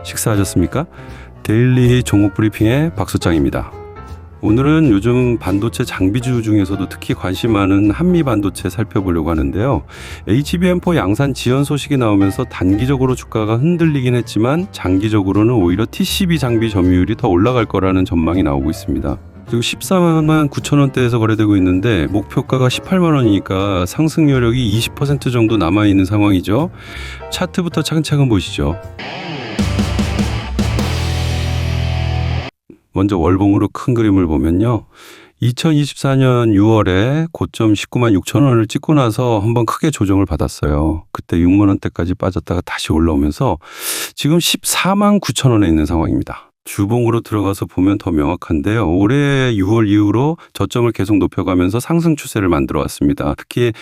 식사하셨습니까? 데일리 종목 브리핑의 박소장입니다. 오늘은 요즘 반도체 장비주 중에서도 특히 관심 많은 한미 반도체 살펴보려고 하는데요. HBM4 양산 지연 소식이 나오면서 단기적으로 주가가 흔들리긴 했지만 장기적으로는 오히려 TCB 장비 점유율이 더 올라갈 거라는 전망이 나오고 있습니다. 그리고 14만 9천 원대에서 거래되고 있는데 목표가가 18만 원이니까 상승 여력이 20% 정도 남아있는 상황이죠. 차트부터 차근차근 보시죠. 먼저 월봉으로 큰 그림을 보면요. 2024년 6월에 고점 19만 6천 원을 찍고 나서 한번 크게 조정을 받았어요. 그때 6만 원대까지 빠졌다가 다시 올라오면서 지금 14만 9천 원에 있는 상황입니다. 주봉으로 들어가서 보면 더 명확한데요. 올해 6월 이후로 저점을 계속 높여가면서 상승 추세를 만들어 왔습니다. 특히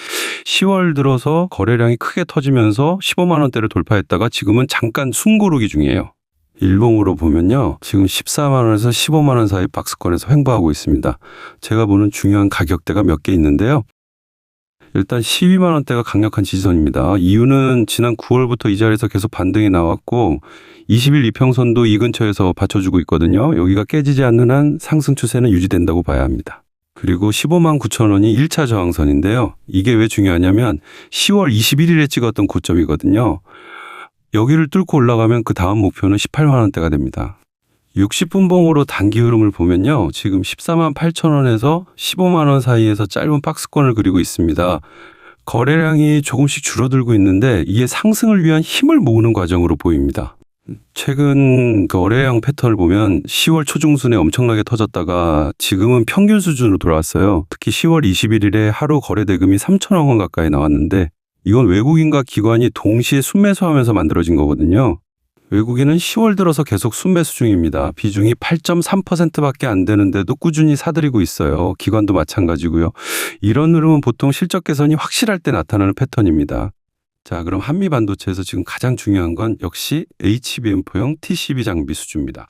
10월 들어서 거래량이 크게 터지면서 15만 원대를 돌파했다가 지금은 잠깐 숨고르기 중이에요. 일봉으로 보면요. 지금 14만 원에서 15만 원 사이 박스권에서 횡보하고 있습니다. 제가 보는 중요한 가격대가 몇 개 있는데요. 일단 12만 원대가 강력한 지지선입니다. 이유는 지난 9월부터 이 자리에서 계속 반등이 나왔고 20일 이평선도 이 근처에서 받쳐주고 있거든요. 여기가 깨지지 않는 한 상승 추세는 유지된다고 봐야 합니다. 그리고 15만 9천 원이 1차 저항선인데요. 이게 왜 중요하냐면 10월 21일에 찍었던 고점이거든요. 여기를 뚫고 올라가면 그 다음 목표는 18만 원대가 됩니다. 60분 봉으로 단기 흐름을 보면요. 지금 14만 8천 원에서 15만 원 사이에서 짧은 박스권을 그리고 있습니다. 거래량이 조금씩 줄어들고 있는데 이게 상승을 위한 힘을 모으는 과정으로 보입니다. 최근 거래량 패턴을 보면 10월 초중순에 엄청나게 터졌다가 지금은 평균 수준으로 돌아왔어요. 특히 10월 21일에 하루 거래 대금이 3천억 원 가까이 나왔는데 이건 외국인과 기관이 동시에 순매수하면서 만들어진 거거든요. 외국인은 10월 들어서 계속 순매수 중입니다. 비중이 8.3%밖에 안 되는데도 꾸준히 사들이고 있어요. 기관도 마찬가지고요. 이런 흐름은 보통 실적 개선이 확실할 때 나타나는 패턴입니다. 자, 그럼 한미 반도체에서 지금 가장 중요한 건 역시 HBM4용 TCB 장비 수주입니다.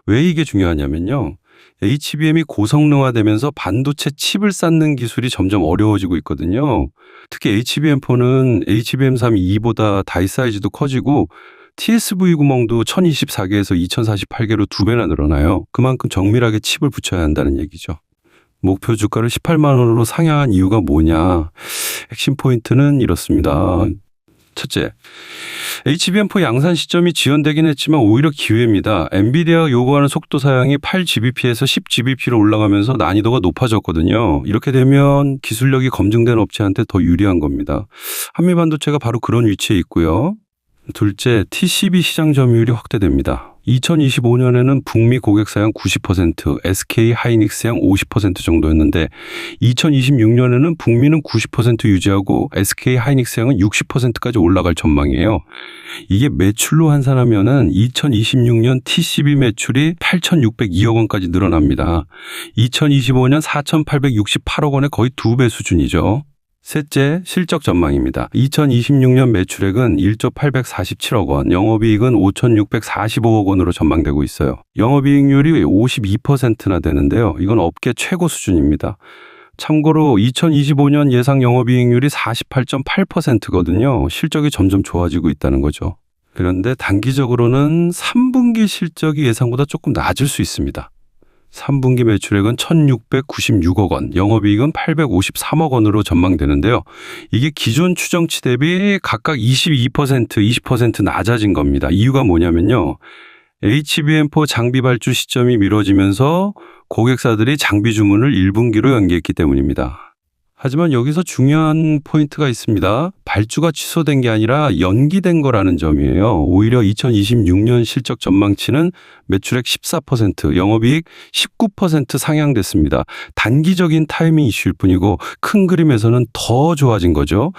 왜 이게 중요하냐면요. HBM이 고성능화되면서 반도체 칩을 쌓는 기술이 점점 어려워지고 있거든요. 특히 HBM4는 HBM3E보다 다이 사이즈도 커지고 TSV 구멍도 1024개에서 2048개로 2배나 늘어나요. 그만큼 정밀하게 칩을 붙여야 한다는 얘기죠. 목표 주가를 18만 원으로 상향한 이유가 뭐냐? 핵심 포인트는 이렇습니다. 첫째, HBM4 양산 시점이 지연되긴 했지만 오히려 기회입니다. 엔비디아가 요구하는 속도 사양이 8GBp에서 10GBp로 올라가면서 난이도가 높아졌거든요. 이렇게 되면 기술력이 검증된 업체한테 더 유리한 겁니다. 한미 반도체가 바로 그런 위치에 있고요. 둘째, TCB 시장 점유율이 확대됩니다. 2025년에는 북미 고객사양 90%, SK 하이닉스양 50% 정도였는데 2026년에는 북미는 90% 유지하고 SK 하이닉스양은 60%까지 올라갈 전망이에요. 이게 매출로 환산하면은 2026년 TCB 매출이 8,602억 원까지 늘어납니다. 2025년 4,868억 원의 거의 2배 수준이죠. 셋째, 실적 전망입니다. 2026년 매출액은 1조 847억 원, 영업이익은 5,645억 원으로 전망되고 있어요. 영업이익률이 52%나 되는데요. 이건 업계 최고 수준입니다. 참고로 2025년 예상 영업이익률이 48.8%거든요. 실적이 점점 좋아지고 있다는 거죠. 그런데 단기적으로는 3분기 실적이 예상보다 조금 낮을 수 있습니다. 3분기 매출액은 1,696억 원, 영업이익은 853억 원으로 전망되는데요. 이게 기존 추정치 대비 각각 22%, 20% 낮아진 겁니다. 이유가 뭐냐면요. HBM4 장비 발주 시점이 미뤄지면서 고객사들이 장비 주문을 1분기로 연기했기 때문입니다. 하지만 여기서 중요한 포인트가 있습니다. 발주가 취소된 게 아니라 연기된 거라는 점이에요. 오히려 2026년 실적 전망치는 매출액 14%, 영업이익 19% 상향됐습니다. 단기적인 타이밍 이슈일 뿐이고 큰 그림에서는 더 좋아진 거죠.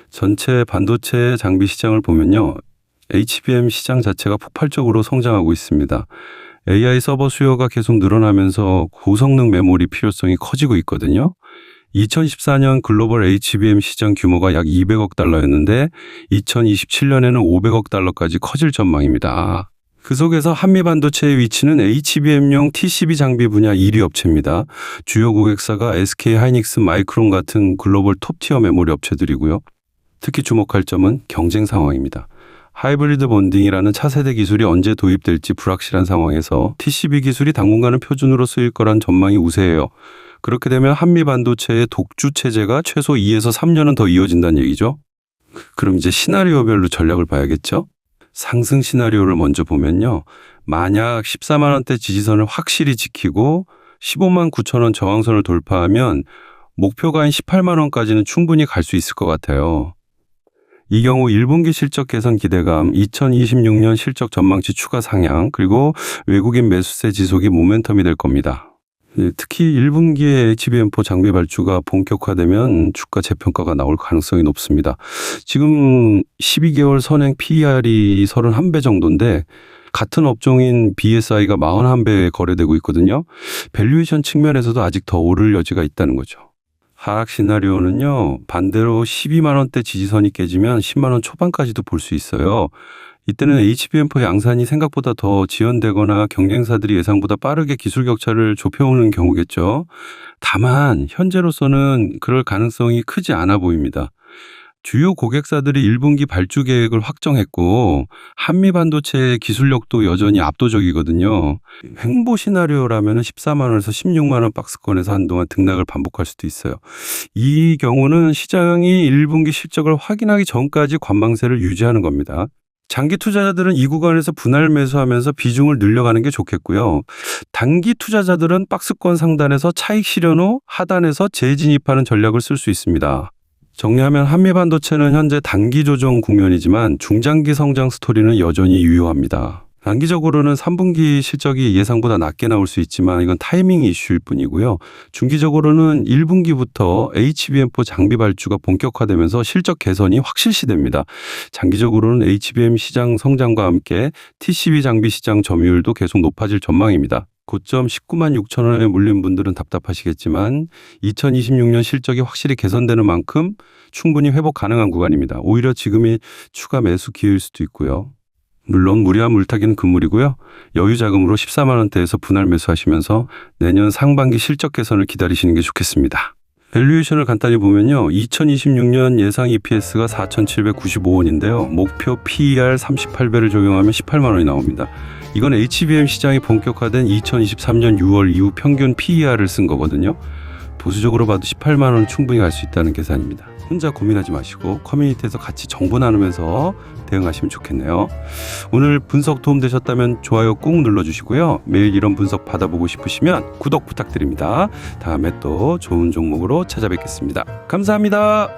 전체 반도체 장비 시장을 보면요. HBM 시장 자체가 폭발적으로 성장하고 있습니다. AI 서버 수요가 계속 늘어나면서 고성능 메모리 필요성이 커지고 있거든요. 2014년 글로벌 HBM 시장 규모가 약 200억 달러였는데 2027년에는 500억 달러까지 커질 전망입니다. 그 속에서 한미 반도체의 위치는 HBM용 TCB 장비 분야 1위 업체입니다. 주요 고객사가 SK 하이닉스, 마이크론 같은 글로벌 톱티어 메모리 업체들이고요. 특히 주목할 점은 경쟁 상황입니다. 하이브리드 본딩이라는 차세대 기술이 언제 도입될지 불확실한 상황에서 TCB 기술이 당분간은 표준으로 쓰일 거란 전망이 우세해요. 그렇게 되면 한미 반도체의 독주 체제가 최소 2에서 3년은 더 이어진다는 얘기죠. 그럼 이제 시나리오별로 전략을 봐야겠죠? 상승 시나리오를 먼저 보면요. 만약 14만 원대 지지선을 확실히 지키고 15만 9천 원 저항선을 돌파하면 목표가인 18만 원까지는 충분히 갈 수 있을 것 같아요. 이 경우 1분기 실적 개선 기대감, 2026년 실적 전망치 추가 상향, 그리고 외국인 매수세 지속이 모멘텀이 될 겁니다. 특히 1분기에 HBM4 장비 발주가 본격화되면 주가 재평가가 나올 가능성이 높습니다. 지금 12개월 선행 PER이 31배 정도인데 같은 업종인 BSI가 41배에 거래되고 있거든요. 밸류에이션 측면에서도 아직 더 오를 여지가 있다는 거죠. 하락 시나리오는요. 반대로 12만 원대 지지선이 깨지면 10만 원 초반까지도 볼 수 있어요. 이때는 HBM4 양산이 생각보다 더 지연되거나 경쟁사들이 예상보다 빠르게 기술 격차를 좁혀오는 경우겠죠. 다만 현재로서는 그럴 가능성이 크지 않아 보입니다. 주요 고객사들이 1분기 발주 계획을 확정했고 한미 반도체의 기술력도 여전히 압도적이거든요. 횡보 시나리오라면 14만 원에서 16만 원 박스권에서 한동안 등락을 반복할 수도 있어요. 이 경우는 시장이 1분기 실적을 확인하기 전까지 관망세를 유지하는 겁니다. 장기 투자자들은 이 구간에서 분할 매수하면서 비중을 늘려가는 게 좋겠고요. 단기 투자자들은 박스권 상단에서 차익 실현 후 하단에서 재진입하는 전략을 쓸 수 있습니다. 정리하면 한미 반도체는 현재 단기 조정 국면이지만 중장기 성장 스토리는 여전히 유효합니다. 단기적으로는 3분기 실적이 예상보다 낮게 나올 수 있지만 이건 타이밍 이슈일 뿐이고요. 중기적으로는 1분기부터 HBM4 장비 발주가 본격화되면서 실적 개선이 확실시됩니다. 장기적으로는 HBM 시장 성장과 함께 TCB 장비 시장 점유율도 계속 높아질 전망입니다. 고점 19만 6천 원에 물린 분들은 답답하시겠지만 2026년 실적이 확실히 개선되는 만큼 충분히 회복 가능한 구간입니다. 오히려 지금이 추가 매수 기회일 수도 있고요. 물론 무리한 물타기는 금물이고요. 여유 자금으로 14만 원대에서 분할 매수하시면서 내년 상반기 실적 개선을 기다리시는 게 좋겠습니다. 밸류에이션을 간단히 보면요. 2026년 예상 EPS가 4,795원인데요. 목표 PER 38배를 적용하면 18만 원이 나옵니다. 이건 HBM 시장이 본격화된 2023년 6월 이후 평균 PER을 쓴 거거든요. 보수적으로 봐도 18만 원은 충분히 갈 수 있다는 계산입니다. 혼자 고민하지 마시고 커뮤니티에서 같이 정보 나누면서 대응하시면 좋겠네요. 오늘 분석 도움되셨다면 좋아요 꾹 눌러주시고요. 매일 이런 분석 받아보고 싶으시면 구독 부탁드립니다. 다음에 또 좋은 종목으로 찾아뵙겠습니다. 감사합니다.